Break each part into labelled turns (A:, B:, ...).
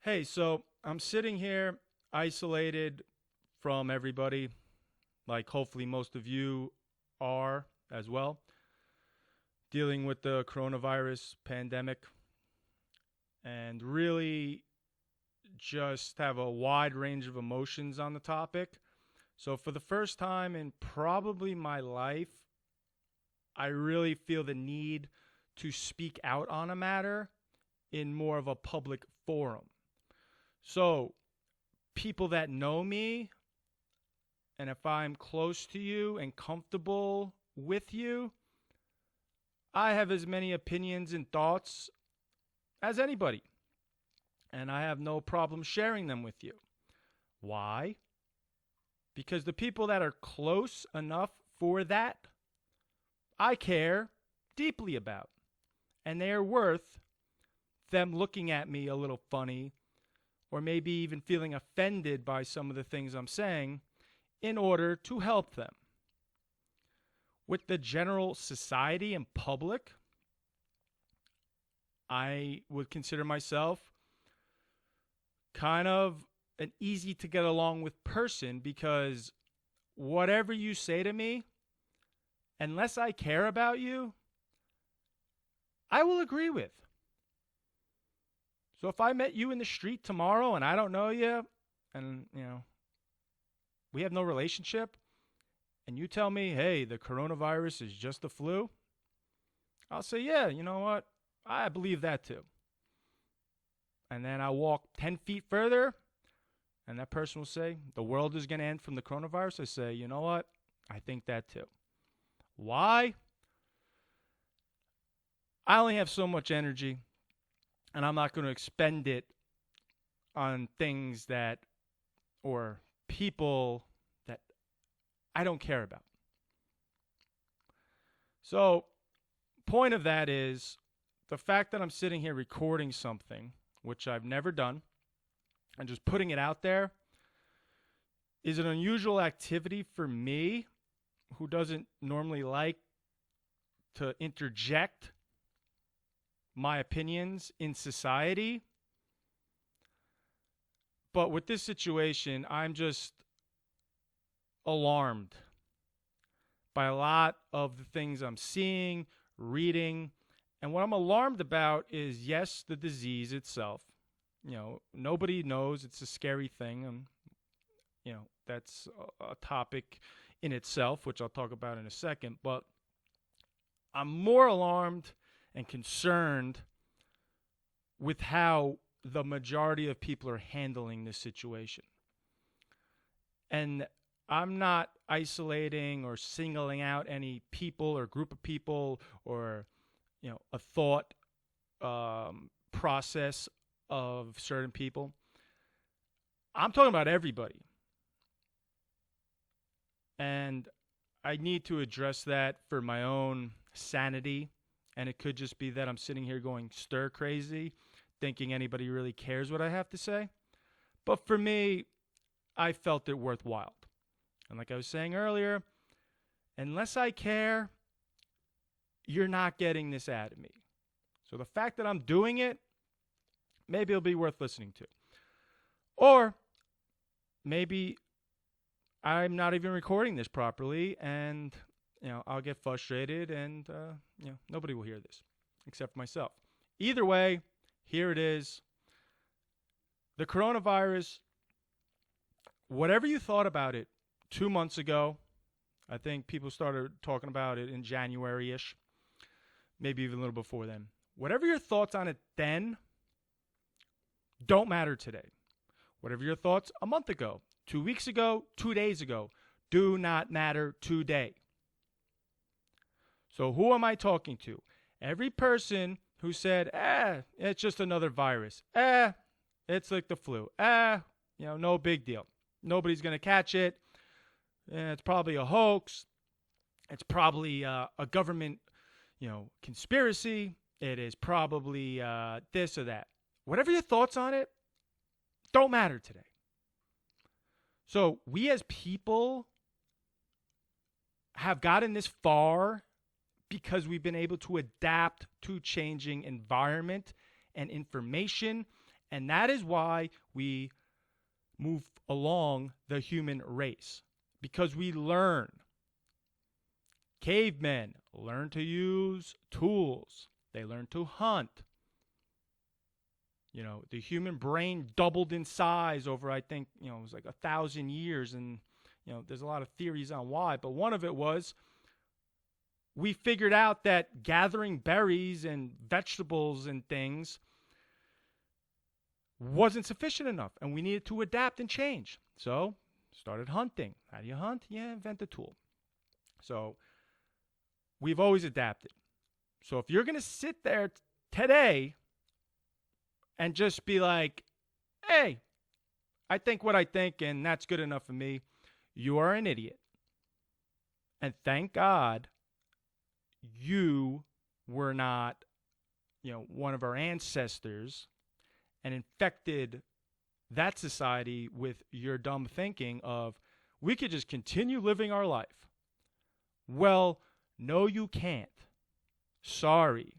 A: Hey, so I'm sitting here isolated from everybody, like hopefully most of you are as well, dealing with the coronavirus pandemic and really just have a wide range of emotions on the topic. So, for the first time in probably my life, I really feel the need to speak out on a matter in more of a public forum. So, people that know me, and if I'm close to you and comfortable with you, I have as many opinions and thoughts as anybody. And I have no problem sharing them with you. Why? Because the people that are close enough for that, I care deeply about. And they are worth them looking at me a little funny or maybe even feeling offended by some of the things I'm saying in order to help them. With the general society and public, I would consider myself kind of an easy to get along with person because whatever you say to me, unless I care about you, I will agree with. So if I met you in the street tomorrow and I don't know you and, we have no relationship and you tell me, "Hey, the coronavirus is just the flu." I'll say, "Yeah, you know what? I believe that too." And then I walk 10 feet further and that person will say, "The world is going to end from the coronavirus." I say, "You know what? I think that too." Why? I only have so much energy and I'm not going to expend it on things that or people that I don't care about. So, point of that is the fact that I'm sitting here recording something, which I've never done, and just putting it out there is an unusual activity for me who doesn't normally like to interject my opinions in society. But with this situation, I'm just alarmed by a lot of the things I'm seeing, reading. And what I'm alarmed about is, yes, the disease itself. Nobody knows. It's a scary thing. And, that's a topic in itself, which I'll talk about in a second. But I'm more alarmed and concerned with how the majority of people are handling this situation. And I'm not isolating or singling out any people or group of people or, a thought process of certain people. I'm talking about everybody. And I need to address that for my own sanity. And it could just be that I'm sitting here going stir crazy, thinking anybody really cares what I have to say. But for me, I felt it worthwhile. And like I was saying earlier, unless I care, you're not getting this out of me. So the fact that I'm doing it, maybe it'll be worth listening to. Or maybe I'm not even recording this properly and, I'll get frustrated and, nobody will hear this except myself. Either way, here it is. The coronavirus, whatever you thought about it 2 months ago, I think people started talking about it in January-ish, maybe even a little before then. Whatever your thoughts on it then don't matter today. Whatever your thoughts a month ago, 2 weeks ago, 2 days ago, do not matter today. So who am I talking to? Every person who said, it's just another virus. It's like the flu. No big deal. Nobody's going to catch it. It's probably a hoax. It's probably a government, conspiracy. It is probably this or that. Whatever your thoughts on it, don't matter today. So we as people have gotten this far because we've been able to adapt to changing environment and information And that is why we move along the human race, because we learn. Cavemen learned to use tools. They learned to hunt. The human brain doubled in size over, I think, it was like 1,000 years. And, there's a lot of theories on why. But one of it was we figured out that gathering berries and vegetables and things wasn't sufficient enough. And we needed to adapt and change. So started hunting. How do you hunt? Yeah, invent a tool. So we've always adapted. So if you're going to sit there today and just be like, hey, I think what I think and that's good enough for me, you are an idiot. And thank God you were not, one of our ancestors and infected that society with your dumb thinking of we could just continue living our life. Well, no, you can't. Sorry.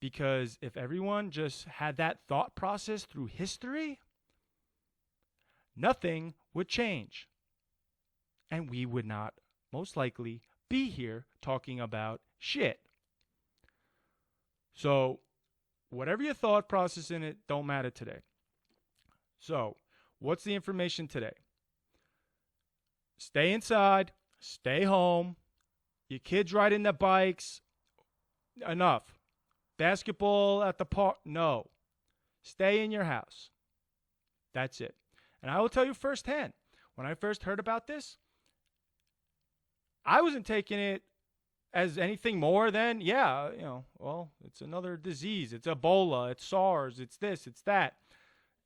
A: Because if everyone just had that thought process through history, nothing would change. And we would not, most likely, be here talking about shit. So, whatever your thought process in it, don't matter today. So, what's the information today? Stay inside, stay home. Your kids riding their bikes, enough. Basketball at the park, no. Stay in your house. That's it. And I will tell you firsthand, when I first heard about this, I wasn't taking it as anything more than, it's another disease. It's Ebola, it's SARS, it's this, it's that.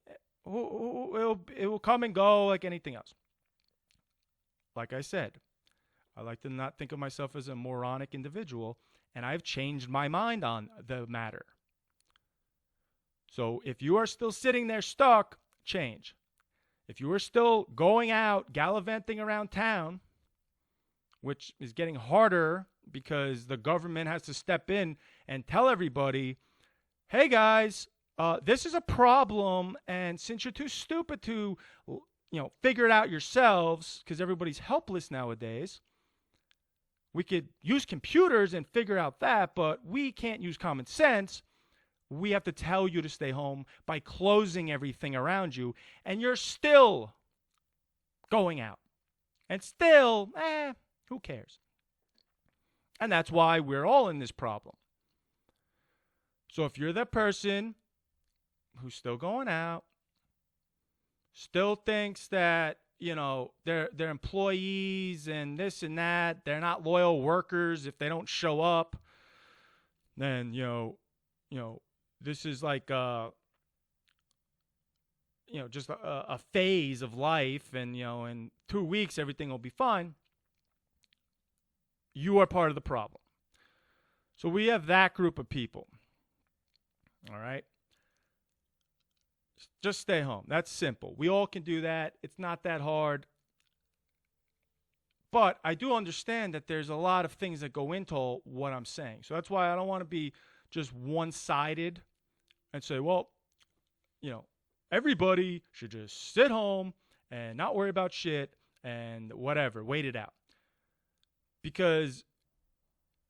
A: It will come and go like anything else. Like I said, I like to not think of myself as a moronic individual, and I've changed my mind on the matter. So if you are still sitting there stuck, change. If you are still going out, gallivanting around town, which is getting harder because the government has to step in and tell everybody, hey guys, this is a problem, and since you're too stupid to, figure it out yourselves, because everybody's helpless nowadays, we could use computers and figure out that, but we can't use common sense. We have to tell you to stay home by closing everything around you, and you're still going out. And still, who cares? And that's why we're all in this problem. So if you're that person who's still going out, still thinks that, they're employees and this and that, they're not loyal workers if they don't show up, then, this is like, just a phase of life, and, in 2 weeks, everything will be fine. You are part of the problem. So we have that group of people. All right. Just stay home. That's simple. We all can do that. It's not that hard. But I do understand that there's a lot of things that go into what I'm saying. So that's why I don't want to be just one-sided and say, well, everybody should just sit home and not worry about shit and whatever, wait it out. Because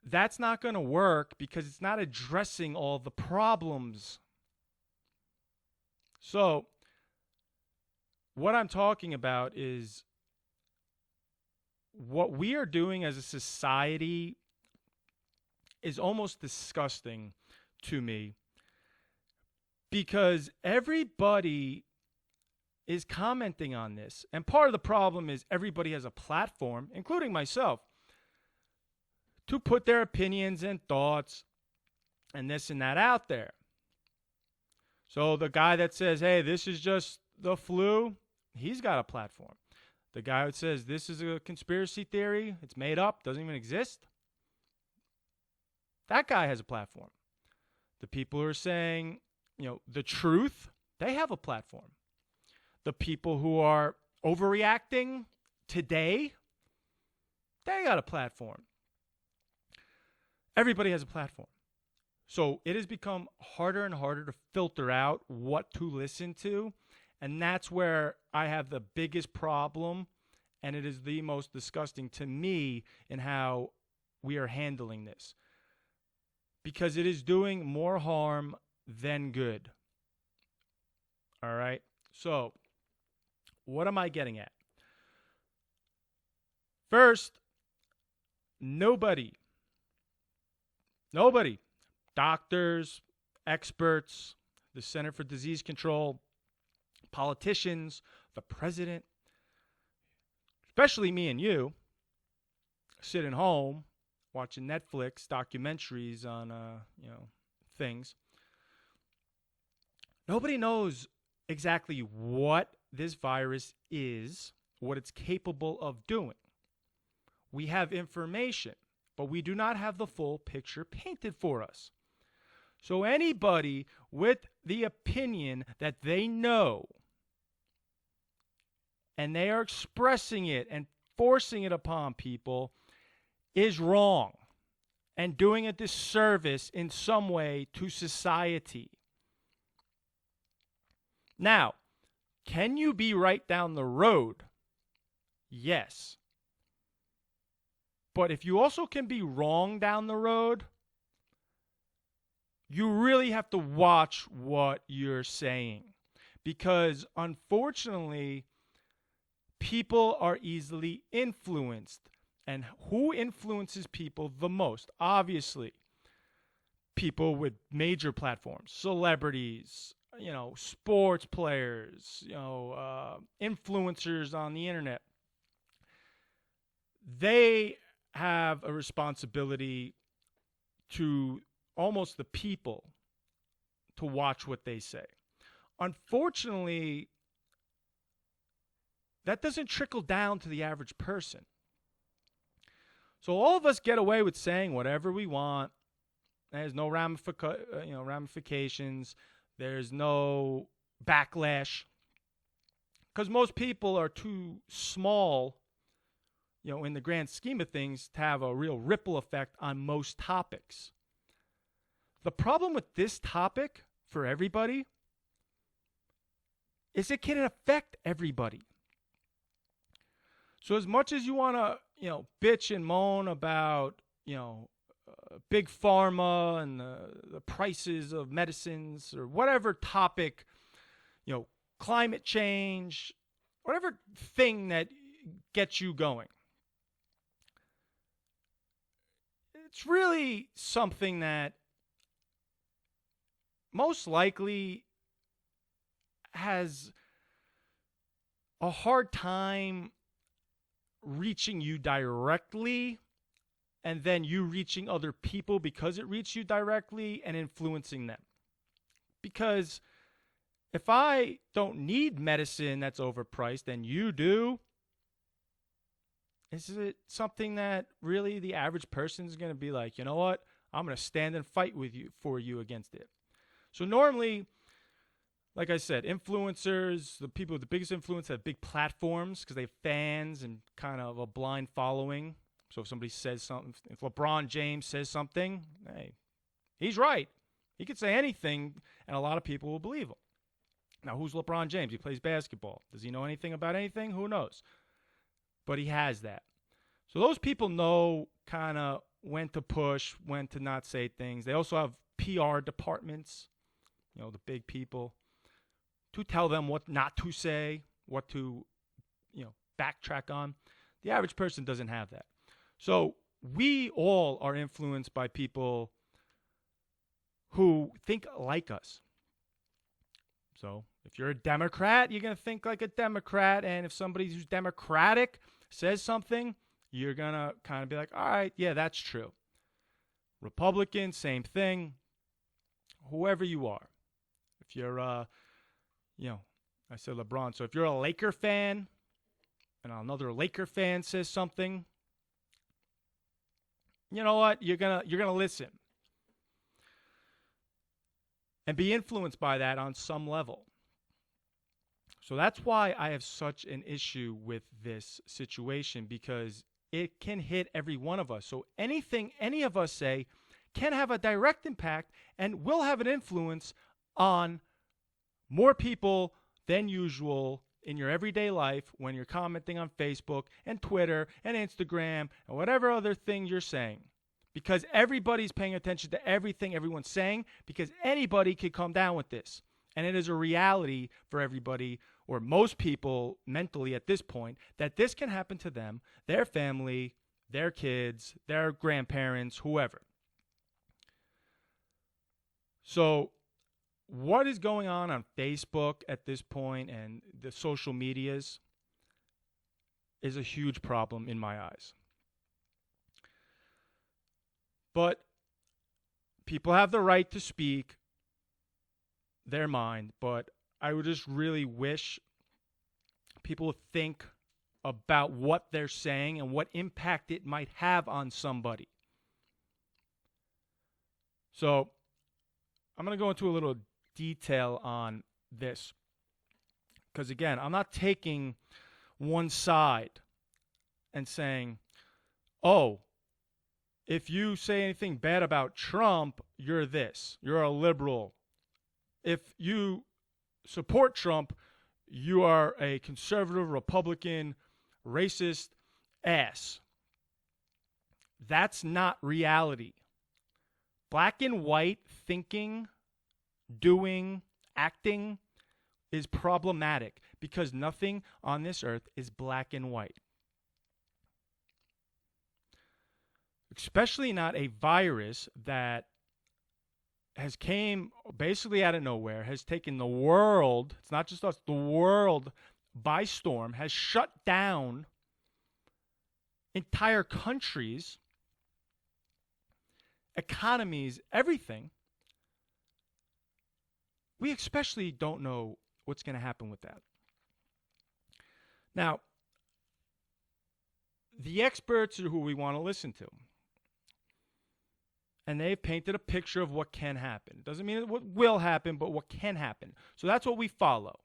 A: that's not going to work, because it's not addressing all the problems. So what I'm talking about is what we are doing as a society is almost disgusting to me, because everybody is commenting on this. And part of the problem is everybody has a platform, including myself, to put their opinions and thoughts and this and that out there. So the guy that says, hey, this is just the flu, he's got a platform. The guy that says this is a conspiracy theory, it's made up, doesn't even exist, that guy has a platform. The people who are saying, the truth, they have a platform. The people who are overreacting today, they got a platform. Everybody has a platform. So it has become harder and harder to filter out what to listen to. And that's where I have the biggest problem. And it is the most disgusting to me in how we are handling this. Because it is doing more harm than good. All right? So, what am I getting at? First, nobody, doctors, experts, the Center for Disease Control, politicians, the president, especially me and you, sitting home watching Netflix documentaries on things. Nobody knows exactly what this virus is, what it's capable of doing. We have information, but we do not have the full picture painted for us. So anybody with the opinion that they know and they are expressing it and forcing it upon people is wrong and doing a disservice in some way to society. Now, can you be right down the road? Yes. But if you also can be wrong down the road, you really have to watch what you're saying. Because unfortunately, people are easily influenced. And who influences people the most? Obviously, people with major platforms, celebrities, sports players, influencers on the internet. They have a responsibility to almost the people to watch what they say. Unfortunately, that doesn't trickle down to the average person. So all of us get away with saying whatever we want. There's no ramifications. There's no backlash. Because most people are too small, in the grand scheme of things, to have a real ripple effect on most topics. The problem with this topic for everybody is it can affect everybody. So as much as you want to, bitch and moan about, big pharma and the prices of medicines or whatever topic, climate change, whatever thing that gets you going, it's really something that most likely has a hard time reaching you directly, and then you reaching other people because it reached you directly and influencing them. Because if I don't need medicine that's overpriced and you do, is it something that really the average person is going to be like, you know what, I'm going to stand and fight with you for you against it? So normally, like I said, influencers, the people with the biggest influence have big platforms because they have fans and kind of a blind following. So if somebody says something, if LeBron James says something, hey, he's right. He could say anything, and a lot of people will believe him. Now, who's LeBron James? He plays basketball. Does he know anything about anything? Who knows? But he has that. So those people know kind of when to push, when to not say things. They also have PR departments, the big people, to tell them what not to say, what to, backtrack on. The average person doesn't have that. So we all are influenced by people who think like us. So if you're a Democrat, you're going to think like a Democrat. And if somebody who's Democratic says something, you're going to kind of be like, all right, yeah, that's true. Republican, same thing. Whoever you are. If you're, I said LeBron. So if you're a Laker fan and another Laker fan says something, you know what? You're gonna listen and be influenced by that on some level. So that's why I have such an issue with this situation, because it can hit every one of us. So anything any of us say can have a direct impact and will have an influence on more people than usual in your everyday life when you're commenting on Facebook and Twitter and Instagram and whatever other thing you're saying. Because everybody's paying attention to everything everyone's saying, because anybody could come down with this. And it is a reality for everybody, or most people mentally at this point, that this can happen to them, their family, their kids, their grandparents, whoever. So what is going on Facebook at this point and the social medias is a huge problem in my eyes. But people have the right to speak their mind, but I would just really wish people would think about what they're saying and what impact it might have on somebody. So I'm going to go into a little detail on this. Because again, I'm not taking one side and saying, oh, if you say anything bad about Trump, you're this. You're a liberal. If you support Trump, you are a conservative, Republican, racist ass. That's not reality. Black and white thinking, doing, acting is problematic because nothing on this earth is black and white. Especially not a virus that has came basically out of nowhere, has taken the world, it's not just us, the world by storm, has shut down entire countries, economies, everything. We especially don't know what's going to happen with that. Now, the experts are who we want to listen to. And they've painted a picture of what can happen. It doesn't mean what will happen, but what can happen. So that's what we follow.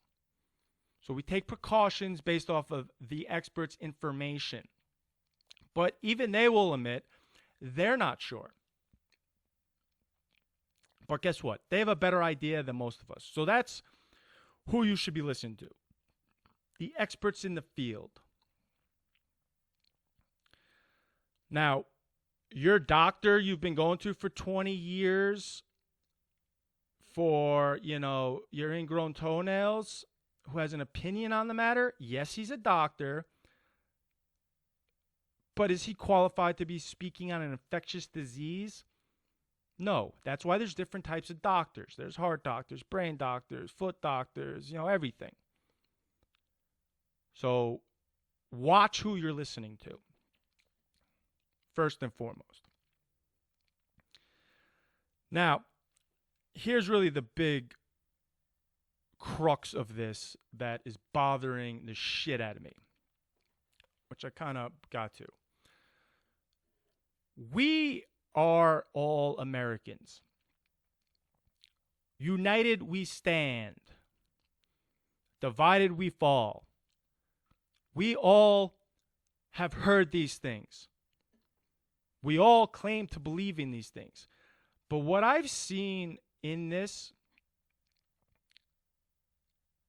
A: So we take precautions based off of the experts' information. But even they will admit they're not sure. But guess what? They have a better idea than most of us. So that's who you should be listening to. The experts in the field. Now, your doctor you've been going to for 20 years for, your ingrown toenails, who has an opinion on the matter, yes, he's a doctor. But is he qualified to be speaking on an infectious disease? No. That's why there's different types of doctors. There's heart doctors, brain doctors, foot doctors, everything. So watch who you're listening to, first and foremost. Now, here's really the big crux of this that is bothering the shit out of me, which I kind of got to. We are all Americans. United we stand. Divided we fall. We all have heard these things. We all claim to believe in these things. But what I've seen in this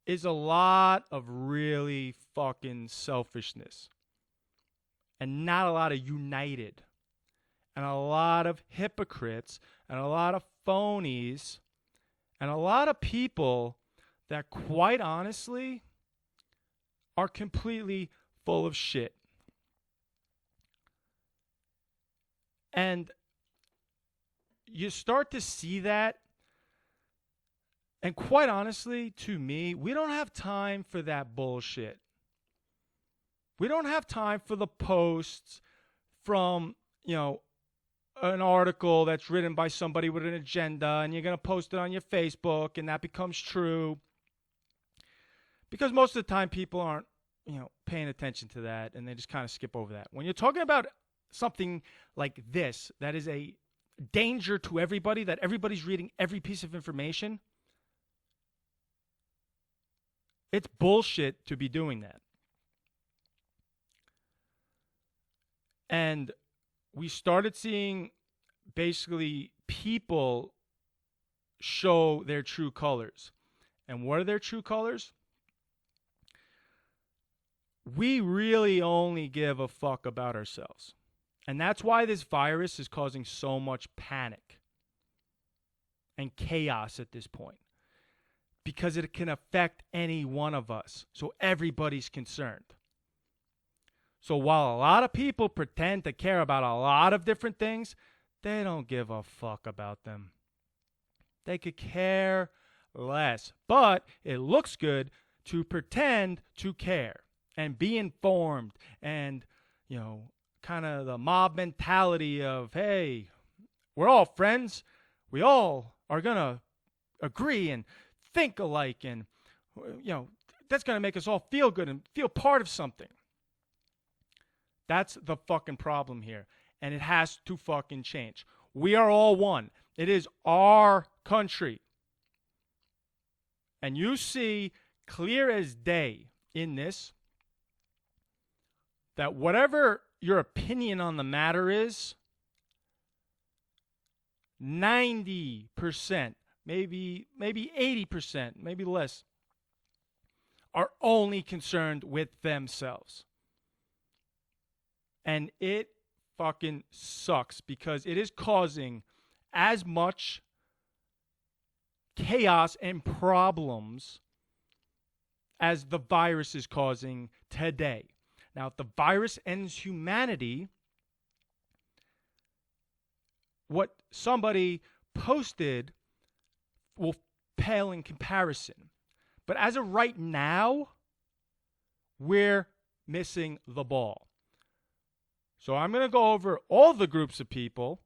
A: is a lot of really fucking selfishness. And not a lot of united. And a lot of hypocrites. And a lot of phonies. And a lot of people that, quite honestly, are completely full of shit. And you start to see that. And quite honestly, to me, we don't have time for that bullshit. We don't have time for the posts from, an article that's written by somebody with an agenda, and you're going to post it on your Facebook, and that becomes true. Because most of the time, people aren't, paying attention to that, and they just kind of skip over that. When you're talking about something like this, that is a danger to everybody, that everybody's reading every piece of information, it's bullshit to be doing that. And we started seeing basically people show their true colors. And what are their true colors? We really only give a fuck about ourselves. And that's why this virus is causing so much panic and chaos at this point. Because it can affect any one of us. So everybody's concerned. So while a lot of people pretend to care about a lot of different things, they don't give a fuck about them. They could care less. But it looks good to pretend to care and be informed and, kind of the mob mentality of, hey, we're all friends. We all are going to agree and think alike. And, that's going to make us all feel good and feel part of something. That's the fucking problem here. And it has to fucking change. We are all one. It is our country. And you see clear as day in this that whatever your opinion on the matter is, 90%, maybe 80%, maybe less, are only concerned with themselves. And it fucking sucks because it is causing as much chaos and problems as the virus is causing today. Now, if the virus ends humanity, what somebody posted will pale in comparison. But as of right now, we're missing the ball. So I'm going to go over all the groups of people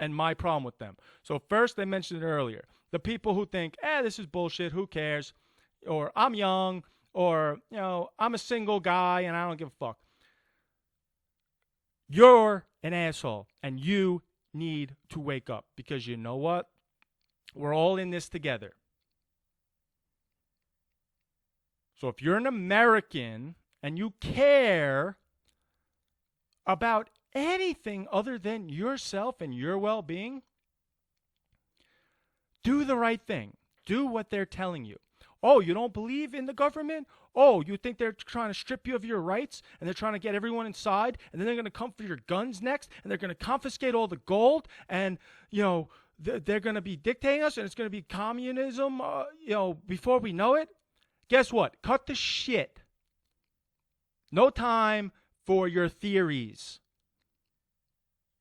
A: and my problem with them. So first, I mentioned it earlier. The people who think, this is bullshit, who cares? Or I'm young, or, I'm a single guy and I don't give a fuck. You're an asshole and you need to wake up because you know what? We're all in this together. So if you're an American and you care about anything other than yourself and your well-being, do the right thing. Do what they're telling you. Oh, you don't believe in the government? Oh, you think they're trying to strip you of your rights and they're trying to get everyone inside and then they're going to come for your guns next and they're going to confiscate all the gold and, they're going to be dictating us and it's going to be communism, before we know it? Guess what? Cut the shit. No time for your theories.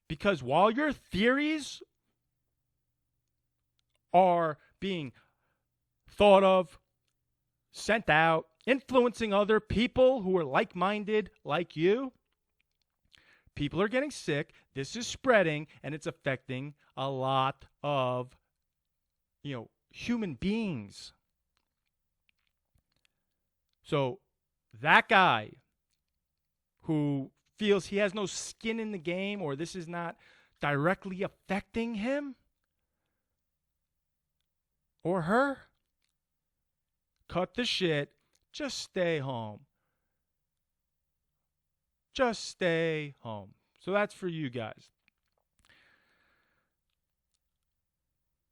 A: Because while your theories are being thought of, sent out, influencing other people who are like-minded like you, people are getting sick, this is spreading, and it's affecting a lot of, human beings. So that guy who feels he has no skin in the game or this is not directly affecting him or her, cut the shit. Just stay home. Just stay home. So that's for you guys.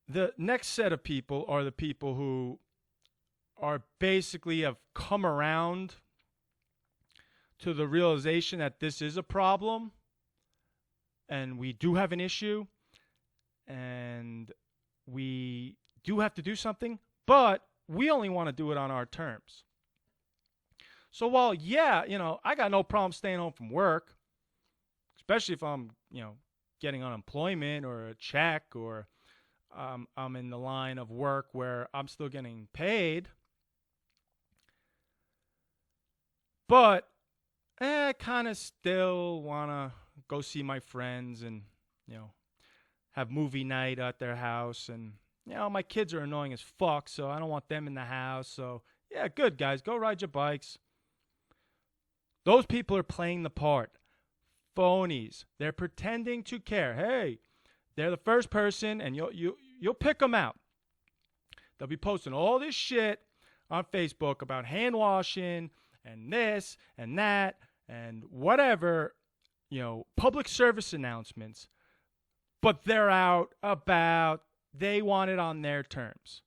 A: The next set of people are the people who are basically have come around to the realization that this is a problem and we do have an issue and we do have to do something, but we only want to do it on our terms. So while, I got no problem staying home from work, especially if I'm, getting unemployment or a check or I'm in the line of work where I'm still getting paid. But I kind of still want to go see my friends and, have movie night at their house. And, my kids are annoying as fuck, so I don't want them in the house. So, yeah, good, guys. Go ride your bikes. Those people are playing the part. Phonies. They're pretending to care. Hey, they're the first person, and you'll pick them out. They'll be posting all this shit on Facebook about hand washing and this and that and whatever, public service announcements. but they're out about, they want it on their terms.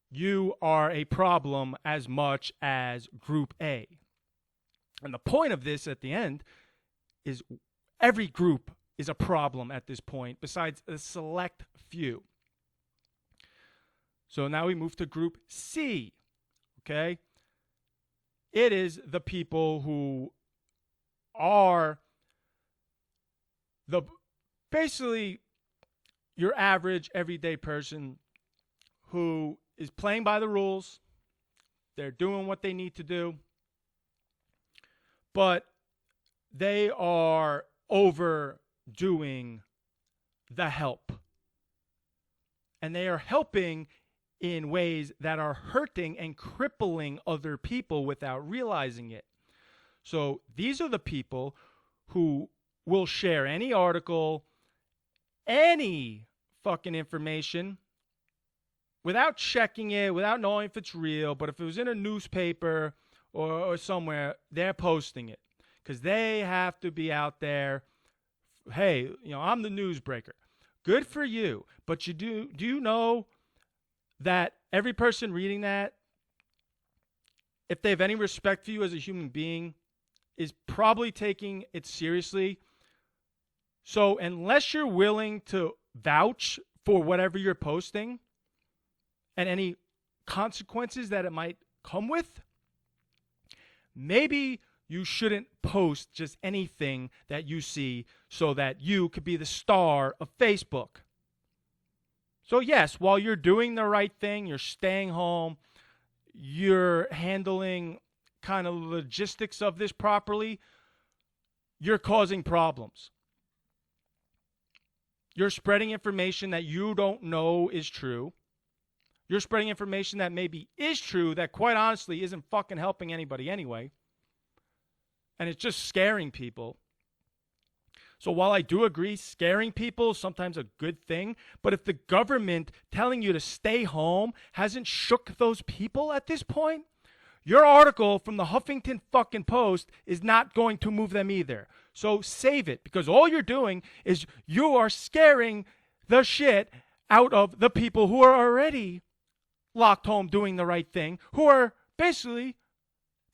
A: You are a problem as much as Group A. And the point of this at the end is every group is a problem at this point, besides a select few. So now we move to Group C, okay? It is the people who are basically your average everyday person who is playing by the rules. They're doing what they need to do, but they are overdoing the help. And they are helping in ways that are hurting and crippling other people without realizing it. So these are the people who will share any article, any fucking information, without checking it, without knowing if it's real. But if it was in a newspaper or somewhere, they're posting it because they have to be out there. Hey, I'm the newsbreaker. Good for you. But do you know that every person reading that, if they have any respect for you as a human being, is probably taking it seriously? So unless you're willing to vouch for whatever you're posting and any consequences that it might come with, maybe you shouldn't post just anything that you see so that you could be the star of Facebook. So yes, while you're doing the right thing, you're staying home, you're handling kind of logistics of this properly, you're causing problems. You're spreading information that you don't know is true. You're spreading information that maybe is true that quite honestly isn't fucking helping anybody anyway. And it's just scaring people. So while I do agree scaring people is sometimes a good thing, but if the government telling you to stay home hasn't shook those people at this point, your article from the Huffington fucking Post is not going to move them either. So save it, because all you're doing is you are scaring the shit out of the people who are already locked home doing the right thing, who are basically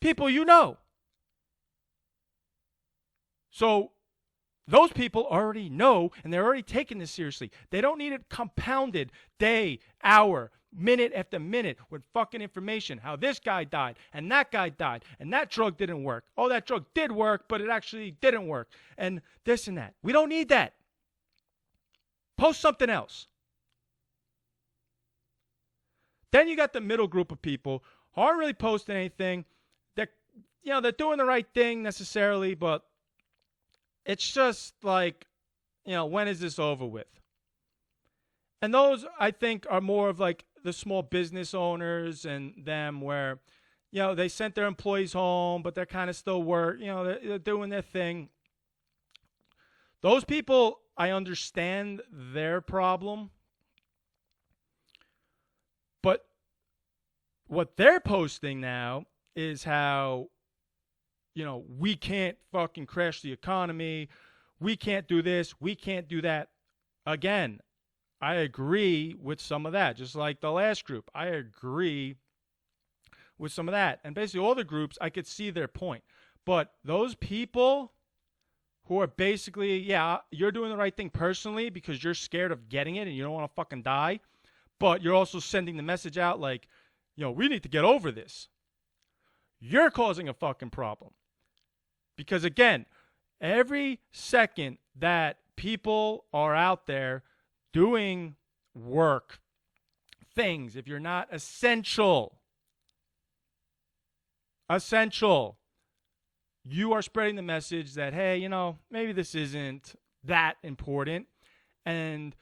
A: people you know. So those people already know, and they're already taking this seriously. They don't need it compounded day, hour, minute after minute with fucking information. How this guy died, and that guy died, and that drug didn't work. Oh, that drug did work, but it actually didn't work. And this and that. We don't need that. Post something else. Then you got the middle group of people who aren't really posting anything. They're doing the right thing necessarily, but it's just like, when is this over with? And those, I think, are more of like the small business owners and them where, they sent their employees home, but they're kind of still they're doing their thing. Those people, I understand their problem. But what they're posting now is how, we can't fucking crash the economy. We can't do this. We can't do that. Again, I agree with some of that, just like the last group. I agree with some of that. And basically all the groups, I could see their point. But those people who are basically, you're doing the right thing personally because you're scared of getting it and you don't want to fucking die, but you're also sending the message out like, we need to get over this. You're causing a fucking problem. Because again, every second that people are out there doing work, things, if you're not essential, you are spreading the message that, hey, maybe this isn't that important and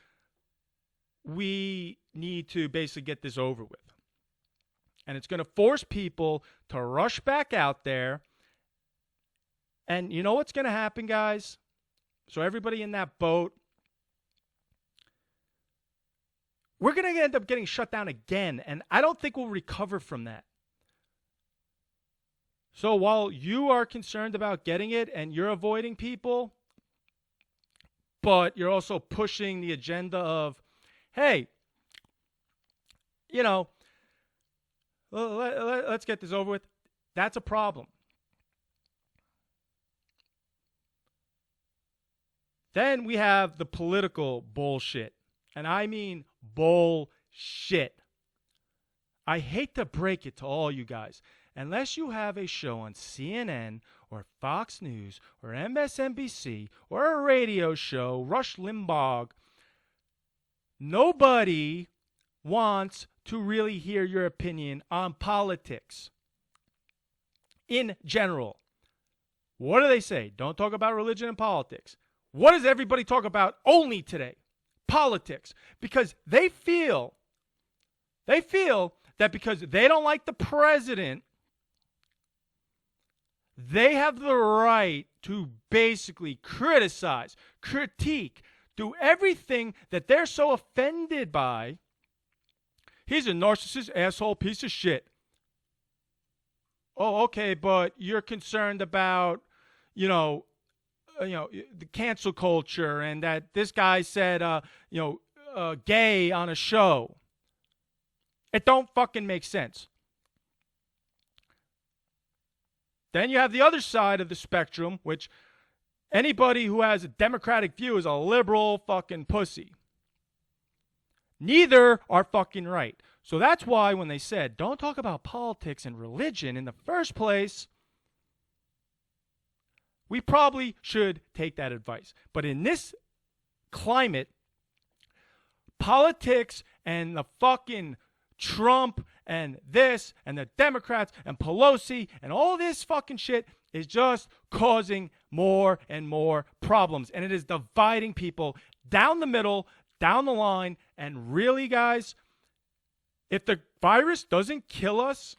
A: we need to basically get this over with. And it's going to force people to rush back out there. And you know what's going to happen, guys? So everybody in that boat, we're going to end up getting shut down again. And I don't think we'll recover from that. So while you are concerned about getting it and you're avoiding people, but you're also pushing the agenda of, hey, you know, let's get this over with. That's a problem. Then we have the political bullshit. And I mean bullshit. I hate to break it to all you guys. Unless you have a show on CNN or Fox News or MSNBC or a radio show, Rush Limbaugh, nobody wants to really hear your opinion on politics. In general, what do they say? Don't talk about religion and politics. What does everybody talk about only today? Politics. Because they feel that because they don't like the president, they have the right to basically criticize, critique, do everything that they're so offended by. He's a narcissist, asshole, piece of shit. Oh, okay, but you're concerned about, the cancel culture and that this guy said, gay on a show. It don't fucking make sense. Then you have the other side of the spectrum, which anybody who has a democratic view is a liberal fucking pussy. Neither are fucking right. So that's why when they said, don't talk about politics and religion in the first place, we probably should take that advice. But in this climate, politics and the fucking Trump and this and the Democrats and Pelosi and all this fucking shit is just causing more and more problems. And it is dividing people down the middle, down the line. And really, guys, if the virus doesn't kill us,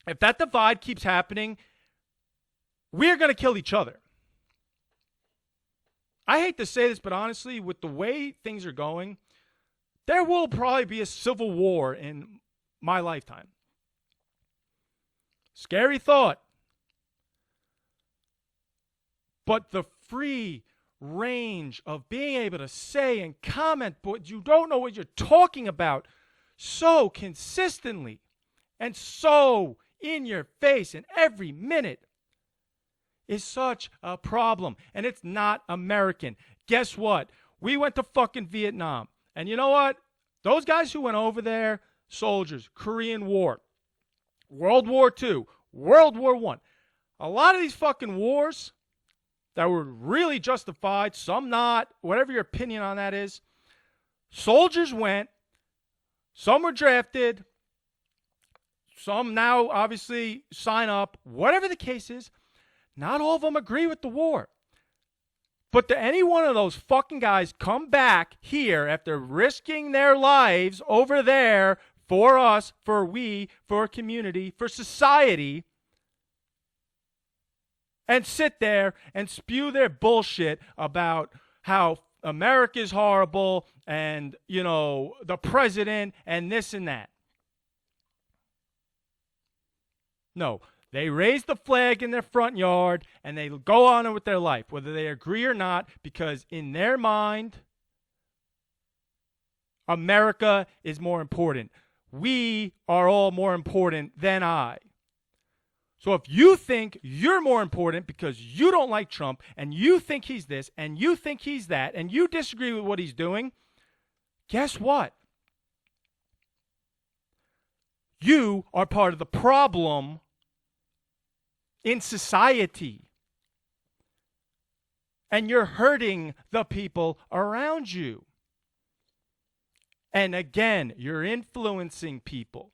A: if that divide keeps happening, we're going to kill each other. I hate to say this, but honestly, with the way things are going, there will probably be a civil war in my lifetime. Scary thought. But the free range of being able to say and comment, but you don't know what you're talking about so consistently and so in your face and every minute is such a problem. And it's not American. Guess what? We went to fucking Vietnam. And you know what? Those guys who went over there, soldiers, Korean War, World War II, World War I, a lot of these fucking wars that were really justified, some not, whatever your opinion on that is, soldiers went, some were drafted, some now obviously sign up, whatever the case is, not all of them agree with the war. But to any one of those fucking guys come back here after risking their lives over there for us, for we, for a community, for society, and sit there and spew their bullshit about how America's horrible and, the president and this and that. No. They raise the flag in their front yard and they go on with their life, whether they agree or not, because in their mind, America is more important. We are all more important than I. So if you think you're more important because you don't like Trump and you think he's this and you think he's that and you disagree with what he's doing, guess what? You are part of the problem in society. And you're hurting the people around you. And again, you're influencing people.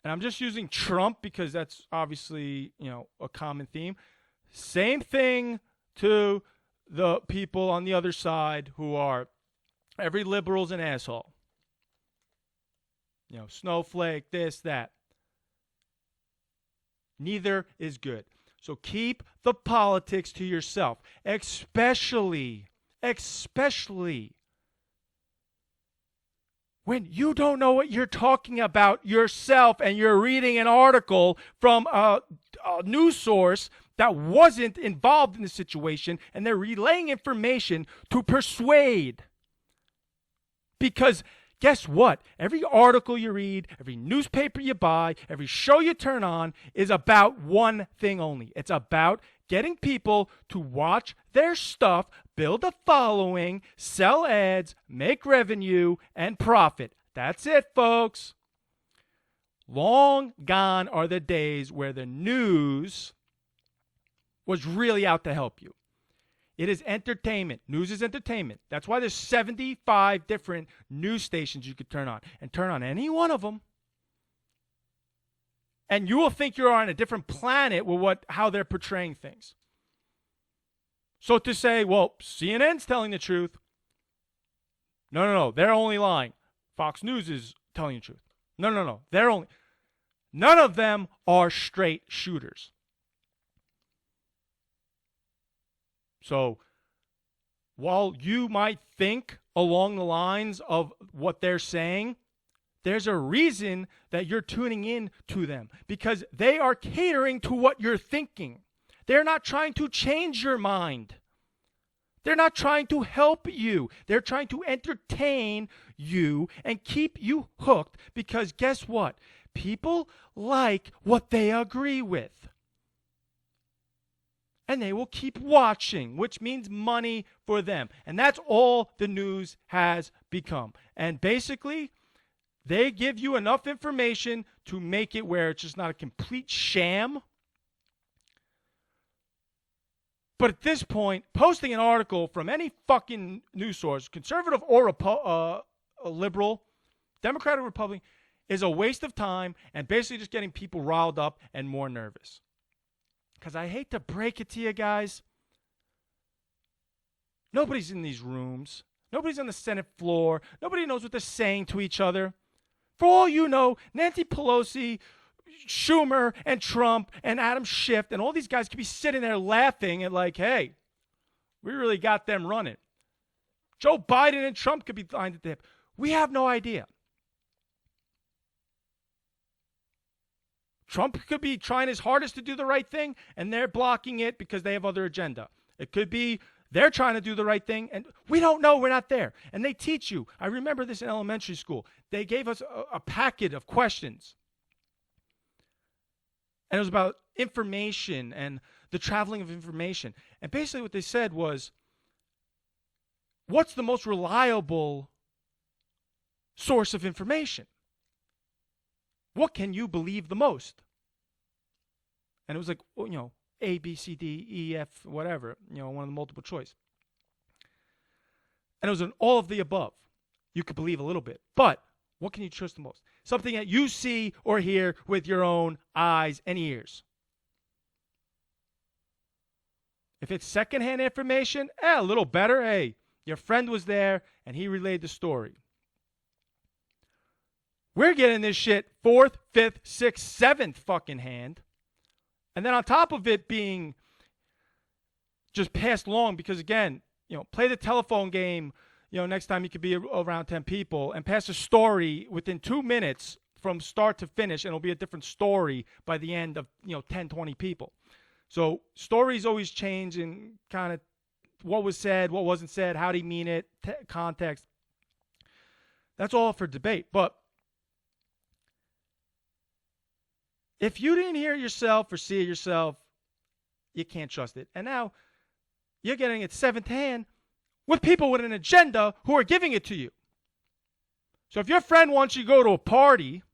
A: And I'm just using Trump because that's obviously, a common theme. Same thing to the people on the other side who are, every liberal's an asshole. Snowflake, this, that. Neither is good. So keep the politics to yourself, especially when you don't know what you're talking about yourself and you're reading an article from a news source that wasn't involved in the situation and they're relaying information to persuade. Because guess what? Every article you read, every newspaper you buy, every show you turn on is about one thing only. It's about getting people to watch their stuff, build a following, sell ads, make revenue, and profit. That's it, folks. Long gone are the days where the news was really out to help you. It is entertainment. News is entertainment. That's why there's 75 different news stations you could turn on. And turn on any one of them, and you will think you're on a different planet with how they're portraying things. So to say, well, CNN's telling the truth. No. They're only lying. Fox News is telling the truth. No. None of them are straight shooters. So while you might think along the lines of what they're saying, there's a reason that you're tuning in to them, because they are catering to what you're thinking. They're not trying to change your mind. They're not trying to help you. They're trying to entertain you and keep you hooked, because guess what? People like what they agree with. And they will keep watching, which means money for them. And that's all the news has become. And basically, they give you enough information to make it where it's just not a complete sham. But at this point, posting an article from any fucking news source, conservative or a liberal, Democrat or Republican, is a waste of time and basically just getting people riled up and more nervous. Because I hate to break it to you guys, nobody's in these rooms. Nobody's on the Senate floor. Nobody knows what they're saying to each other. For all you know, Nancy Pelosi, Schumer, and Trump, and Adam Schiff, and all these guys could be sitting there laughing and like, hey, we really got them running. Joe Biden and Trump could be behind the hip. We have no idea. Trump could be trying his hardest to do the right thing, and they're blocking it because they have other agenda. It could be they're trying to do the right thing, and we don't know. We're not there. And they teach you. I remember this in elementary school. They gave us a packet of questions. And it was about information and the traveling of information. And basically what they said was, what's the most reliable source of information? What can you believe the most? And it was like, A, B, C, D, E, F, whatever, one of the multiple choice. And it was an all of the above. You could believe a little bit. But what can you trust the most? Something that you see or hear with your own eyes and ears. If it's secondhand information, a little better. Hey, your friend was there and he relayed the story. We're getting this shit fourth, fifth, sixth, seventh fucking hand. And then on top of it being just passed along, because again, play the telephone game, next time you could be around 10 people and pass a story within 2 minutes from start to finish, and it'll be a different story by the end of, 10, 20 people. So stories always change in kind of what was said, what wasn't said, how did he mean it, context. That's all for debate. But if you didn't hear it yourself or see it yourself, you can't trust it. And now you're getting it seventh hand with people with an agenda who are giving it to you. So if your friend wants you to go to a party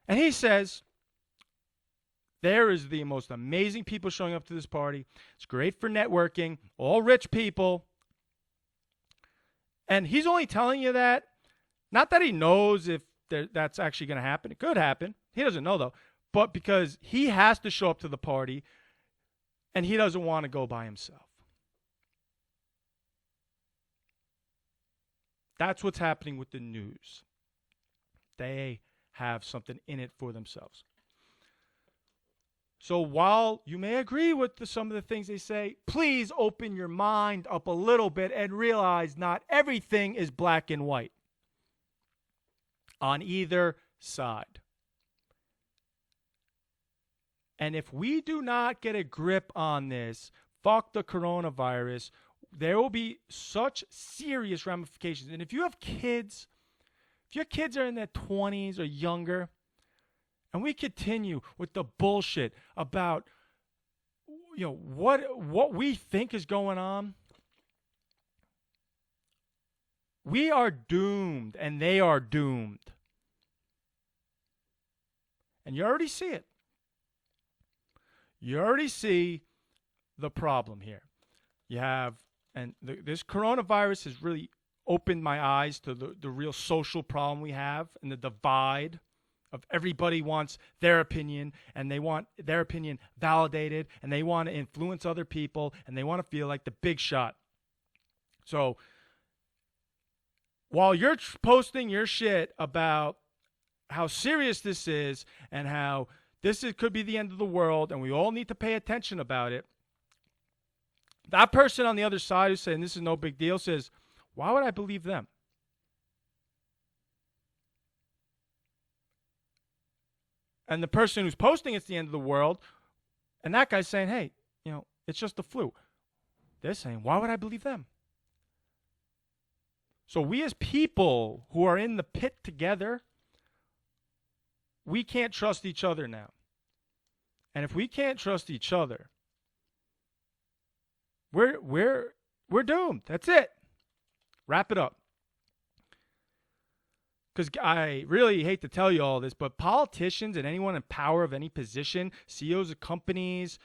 A: and he says, there is the most amazing people showing up to this party. It's great for networking, all rich people. And he's only telling you that, not that he knows if that's actually going to happen. It could happen. He doesn't know, though. But because he has to show up to the party, and he doesn't want to go by himself. That's what's happening with the news. They have something in it for themselves. So while you may agree with some of the things they say, please open your mind up a little bit and realize not everything is black and white on either side. And if we do not get a grip on this, fuck the coronavirus, there will be such serious ramifications. And if you have kids, if your kids are in their 20s or younger, and we continue with the bullshit about, what we think is going on, we are doomed, and they are doomed. And you already see it. You already see the problem here. You have, and this coronavirus has really opened my eyes to the real social problem we have and the divide of everybody wants their opinion, and they want their opinion validated, and they want to influence other people, and they want to feel like the big shot. So while you're posting your shit about how serious this is and how could be the end of the world and we all need to pay attention about it, that person on the other side who's saying this is no big deal says, why would I believe them? And the person who's posting it's the end of the world, and that guy's saying, hey, it's just the flu. They're saying, why would I believe them? So we as people who are in the pit together, we can't trust each other now. And if we can't trust each other, we're doomed. That's it. Wrap it up. Because I really hate to tell you all this, but politicians and anyone in power of any position, CEOs of companies,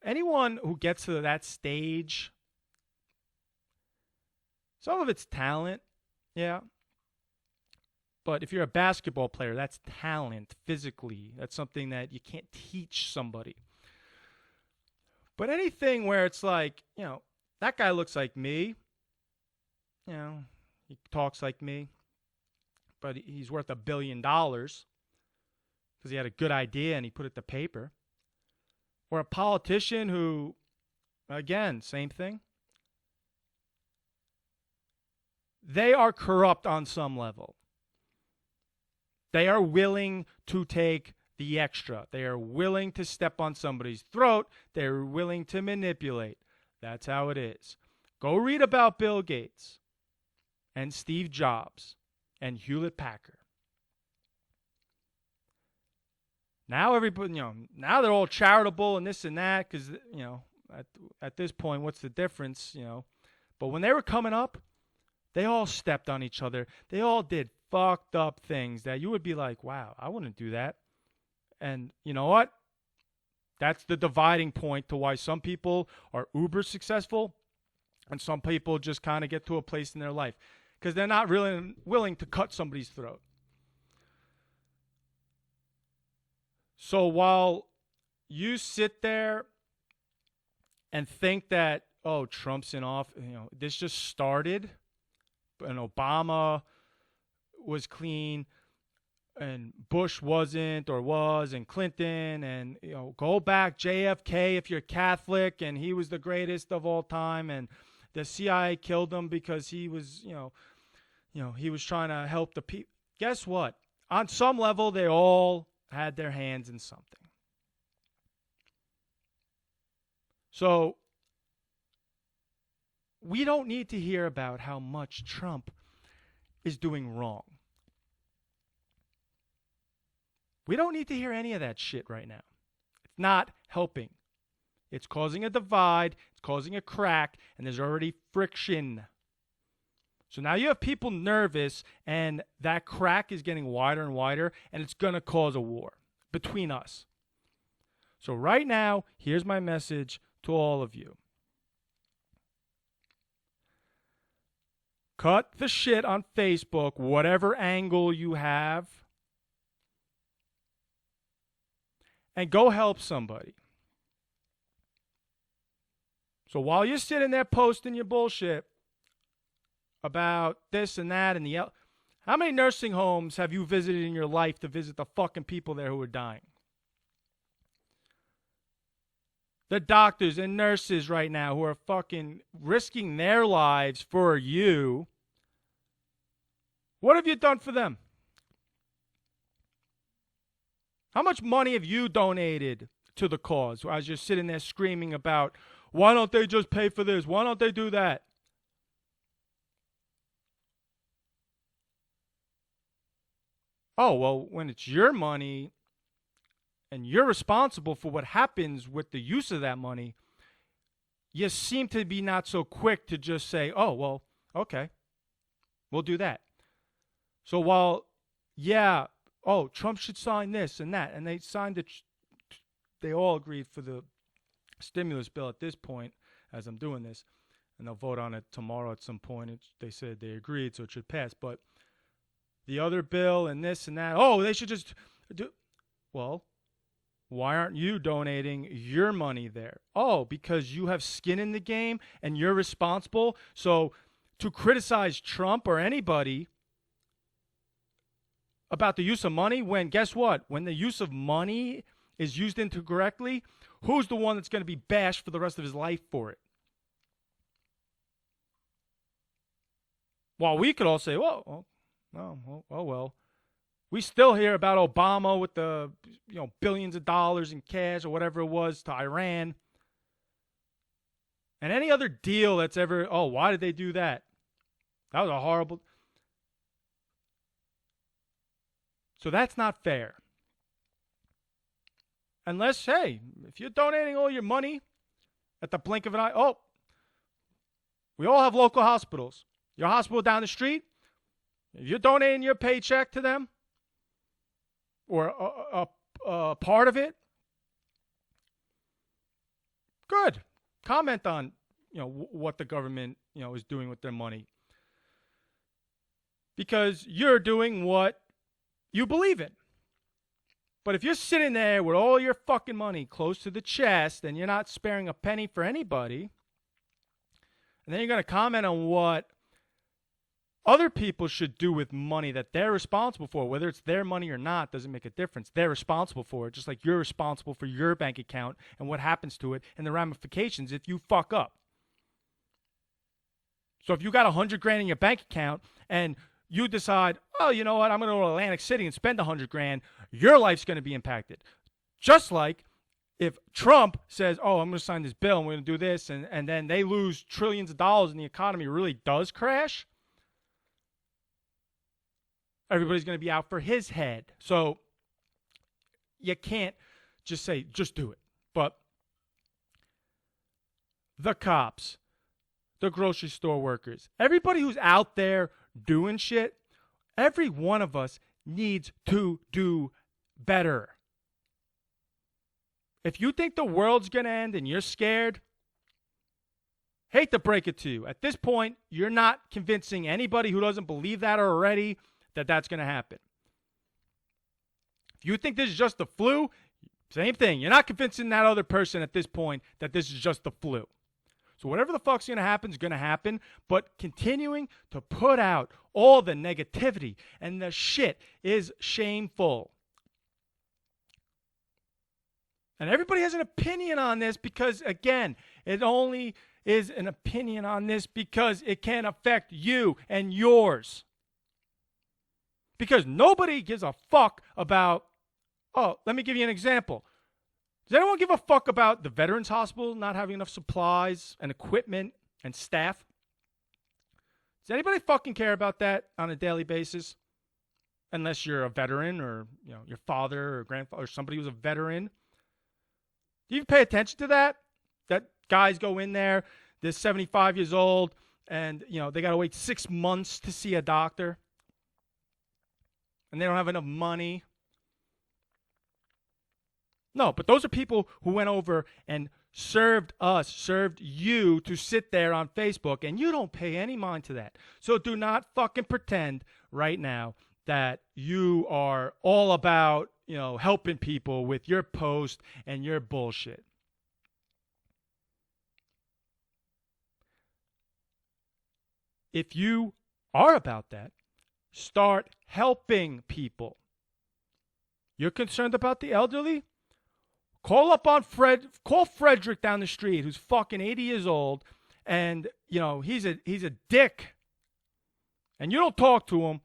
A: anyone who gets to that stage, some of it's talent, yeah. But if you're a basketball player, that's talent physically. That's something that you can't teach somebody. But anything where it's like, that guy looks like me, he talks like me, but he's worth $1 billion because he had a good idea and he put it to paper. Or a politician who, again, same thing. They are corrupt on some level. They are willing to take the extra. They are willing to step on somebody's throat. They're willing to manipulate. That's how it is. Go read about Bill Gates and Steve Jobs and Hewlett Packard. Now everybody, now they're all charitable and this and that because, at this point, what's the difference, But when they were coming up, they all stepped on each other. They all did fucked up things that you would be like, wow, I wouldn't do that. And you know what? That's the dividing point to why some people are uber successful and some people just kind of get to a place in their life because they're not really willing to cut somebody's throat. So while you sit there and think that, oh, Trump's in office, this just started and Obama was clean and Bush wasn't or was, and Clinton, and go back JFK if you're Catholic, and he was the greatest of all time, and the CIA killed him because he was he was trying to help the people. Guess what? On some level, they all had their hands in something. So we don't need to hear about how much Trump is doing wrong. We don't need to hear any of that shit right now. It's not helping. It's causing a divide, it's causing a crack, and there's already friction. So now you have people nervous, and that crack is getting wider and wider, and it's going to cause a war between us. So right now, here's my message to all of you. Cut the shit on Facebook, whatever angle you have, and go help somebody. So while you're sitting there posting your bullshit about this and that and how many nursing homes have you visited in your life to visit the fucking people there who are dying? the doctors and nurses right now who are fucking risking their lives for you, what have you done for them? How much money have you donated to the cause as you're sitting there screaming about, why don't they just pay for this? Why don't they do that? Oh, well, when it's your money and you're responsible for what happens with the use of that money, you seem to be not so quick to just say, oh, well, okay, we'll do that. So while, yeah, oh, Trump should sign this and that, and they signed it, they all agreed for the stimulus bill at this point as I'm doing this, and they'll vote on it tomorrow at some point. They said they agreed, so it should pass. But the other bill and this and that, oh, they should just do. Well, why aren't you donating your money there? Oh, because you have skin in the game and you're responsible. So to criticize Trump or anybody about the use of money, when guess what? When the use of money is used incorrectly, who's the one that's going to be bashed for the rest of his life for it? Well, we could all say, well, well. We still hear about Obama with the billions of dollars in cash or whatever it was to Iran. And any other deal that's ever, oh, why did they do that? That was a horrible. So that's not fair. Unless, hey, if you're donating all your money at the blink of an eye, oh, we all have local hospitals. Your hospital down the street, if you're donating your paycheck to them or a part of it, good. Comment on, what the government, is doing with their money. Because you're doing what you believe in. But if you're sitting there with all your fucking money close to the chest and you're not sparing a penny for anybody, and then you're going to comment on what other people should do with money that they're responsible for, whether it's their money or not, doesn't make a difference. They're responsible for it, just like you're responsible for your bank account and what happens to it and the ramifications if you fuck up. So if you got $100,000 in your bank account and you decide, oh, you know what, I'm going to go to Atlantic City and spend $100,000, your life's going to be impacted. Just like if Trump says, oh, I'm going to sign this bill and we're going to do this, and then they lose trillions of dollars and the economy really does crash, everybody's going to be out for his head. So you can't just say, just do it. But the cops, the grocery store workers, everybody who's out there doing shit, every one of us needs to do better. If you think the world's going to end and you're scared, hate to break it to you. At this point, you're not convincing anybody who doesn't believe that already that that's going to happen. If you think this is just the flu, same thing. You're not convincing that other person at this point that this is just the flu. So whatever the fuck's going to happen is going to happen, but continuing to put out all the negativity and the shit is shameful. And everybody has an opinion on this because, again, it only is an opinion on this because it can affect you and yours. Because nobody gives a fuck about, let me give you an example. Does anyone give a fuck about the Veterans Hospital not having enough supplies and equipment and staff? Does anybody fucking care about that on a daily basis? Unless you're a veteran or, your father or grandfather or somebody who's a veteran. Do you pay attention to that? That guys go in there, they're 75 years old, and, they got to wait 6 months to see a doctor. And they don't have enough money. No, but those are people who went over and served you to sit there on Facebook, and you don't pay any mind to that. So do not fucking pretend right now that you are all about, helping people with your post and your bullshit. If you are about that, start helping people. You're concerned about the elderly? Call Frederick down the street, who's fucking 80 years old, and he's a dick, and you don't talk to him,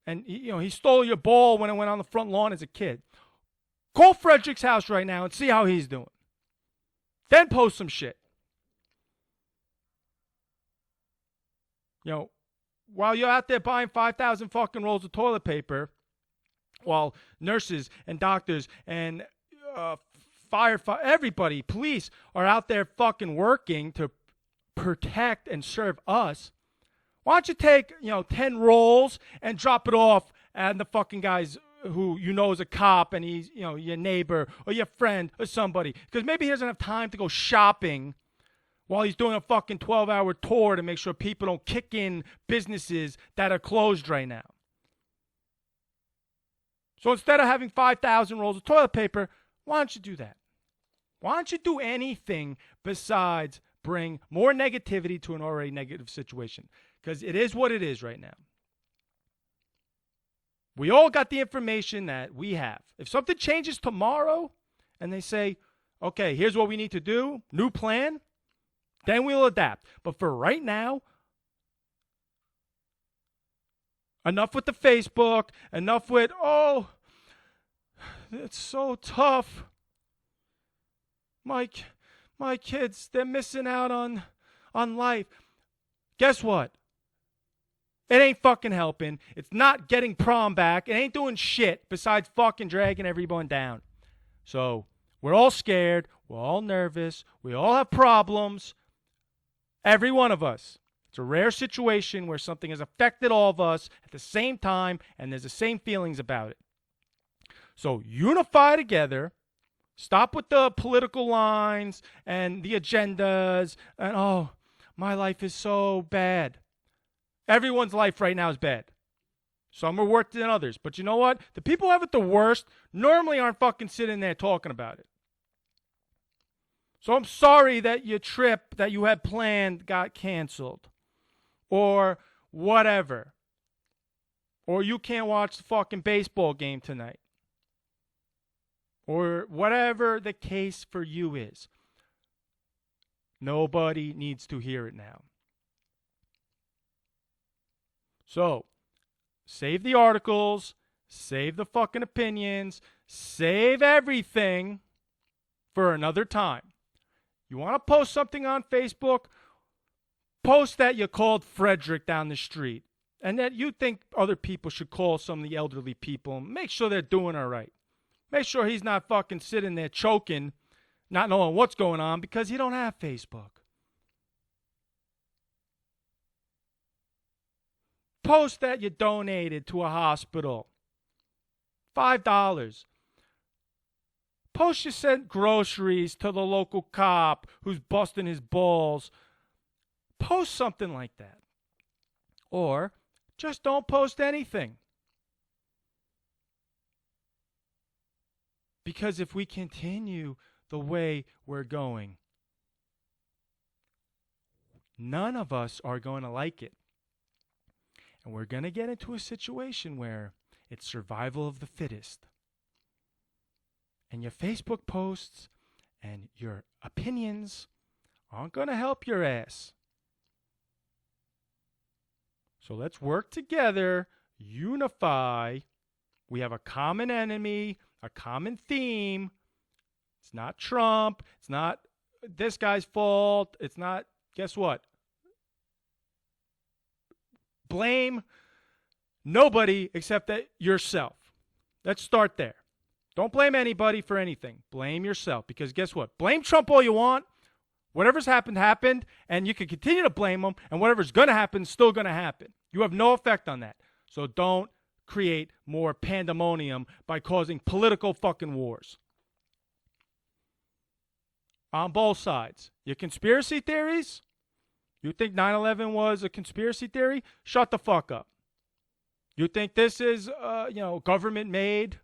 A: and he stole your ball when it went on the front lawn as a kid. Call Frederick's house right now and see how he's doing. Then post some shit. While you're out there buying 5,000 fucking rolls of toilet paper, while nurses and doctors and everybody, police are out there fucking working to protect and serve us, why don't you take 10 rolls and drop it off at the fucking guy's who is a cop, and he's your neighbor or your friend or somebody, because maybe he doesn't have time to go shopping while he's doing a fucking 12-hour tour to make sure people don't kick in businesses that are closed right now. So instead of having 5,000 rolls of toilet paper, why don't you do that? Why don't you do anything besides bring more negativity to an already negative situation? Because it is what it is right now. We all got the information that we have. If something changes tomorrow and they say, okay, here's what we need to do, new plan, then we'll adapt. But for right now, enough with the Facebook, enough with, it's so tough. My kids, they're missing out on life. Guess what? It ain't fucking helping. It's not getting prom back. It ain't doing shit besides fucking dragging everyone down. So we're all scared. We're all nervous. We all have problems. Every one of us. It's a rare situation where something has affected all of us at the same time, and there's the same feelings about it. So unify together. Stop with the political lines and the agendas and, my life is so bad. Everyone's life right now is bad. Some are worse than others. But you know what? The people who have it the worst normally aren't fucking sitting there talking about it. So I'm sorry that your trip that you had planned got canceled. Or whatever. Or you can't watch the fucking baseball game tonight. Or whatever the case for you is. Nobody needs to hear it now. So, save the articles, save the fucking opinions, save everything for another time. You want to post something on Facebook? Post that you called Frederick down the street and that you think other people should call some of the elderly people and make sure they're doing all right. Make sure he's not fucking sitting there choking, not knowing what's going on because he don't have Facebook. Post that you donated to a hospital. $5. Post you sent groceries to the local cop who's busting his balls. Post something like that. Or just don't post anything. Because if we continue the way we're going, none of us are going to like it. And we're going to get into a situation where it's survival of the fittest. And your Facebook posts and your opinions aren't going to help your ass. So let's work together, unify. We have a common enemy, a common theme. It's not Trump. It's not this guy's fault. It's not, guess what? Blame nobody except that yourself. Let's start there. Don't blame anybody for anything. Blame yourself. Because guess what? Blame Trump all you want. Whatever's happened, happened. And you can continue to blame him. And whatever's going to happen is still going to happen. You have no effect on that. So don't create more pandemonium by causing political fucking wars. On both sides. Your conspiracy theories? You think 9/11 was a conspiracy theory? Shut the fuck up. You think this is, government made?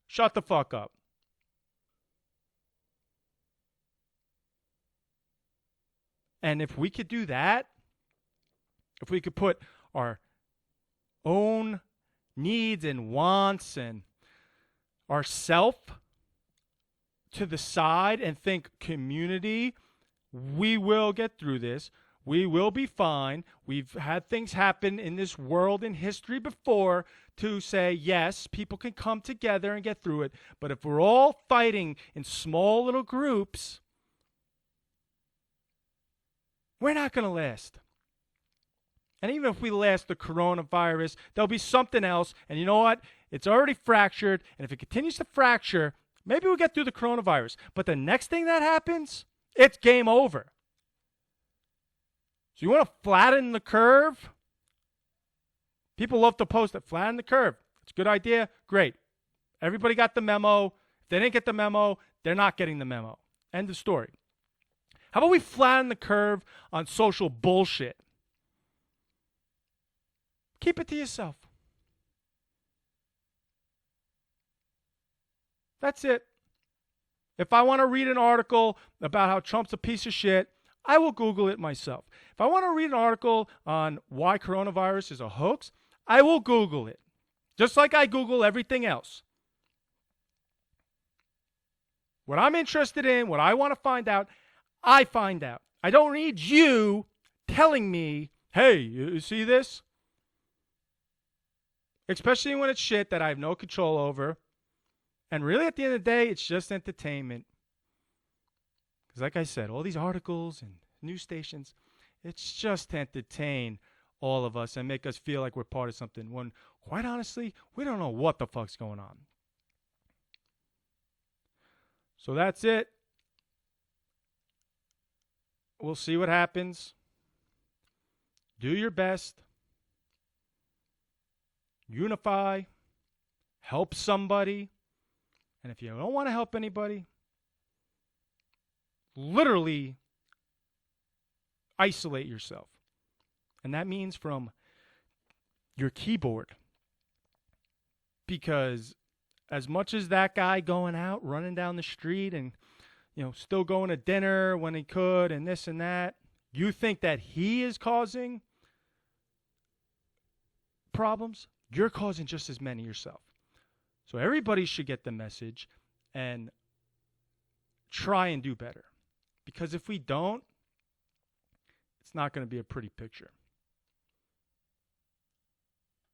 A: Shut the fuck up. And if we could do that, if we could put our own needs and wants and ourself to the side and think community, we will get through this. We will be fine. We've had things happen in this world in history before to say, yes, people can come together and get through it. But if we're all fighting in small little groups, we're not going to last. And even if we last the coronavirus, there'll be something else. And you know what? It's already fractured. And if it continues to fracture, maybe we'll get through the coronavirus. But the next thing that happens, it's game over. So you want to flatten the curve? People love to post it. Flatten the curve. It's a good idea. Great. Everybody got the memo. If they didn't get the memo, they're not getting the memo. End of story. How about we flatten the curve on social bullshit? Keep it to yourself. That's it. If I want to read an article about how Trump's a piece of shit, I will Google it myself. If I want to read an article on why coronavirus is a hoax, I will Google it. Just like I Google everything else. What I'm interested in, what I want to find out, I find out. I don't need you telling me, hey, you see this? Especially when it's shit that I have no control over. And really, at the end of the day, it's just entertainment. Because like I said, all these articles and news stations, it's just to entertain all of us and make us feel like we're part of something. When, quite honestly, we don't know what the fuck's going on. So that's it. We'll see what happens. Do your best. Unify. Help somebody. And if you don't want to help anybody, literally isolate yourself. And that means from your keyboard. Because as much as that guy going out, running down the street and, still going to dinner when he could and this and that, you think that he is causing problems? You're causing just as many yourself. So everybody should get the message and try and do better. Because if we don't, it's not going to be a pretty picture.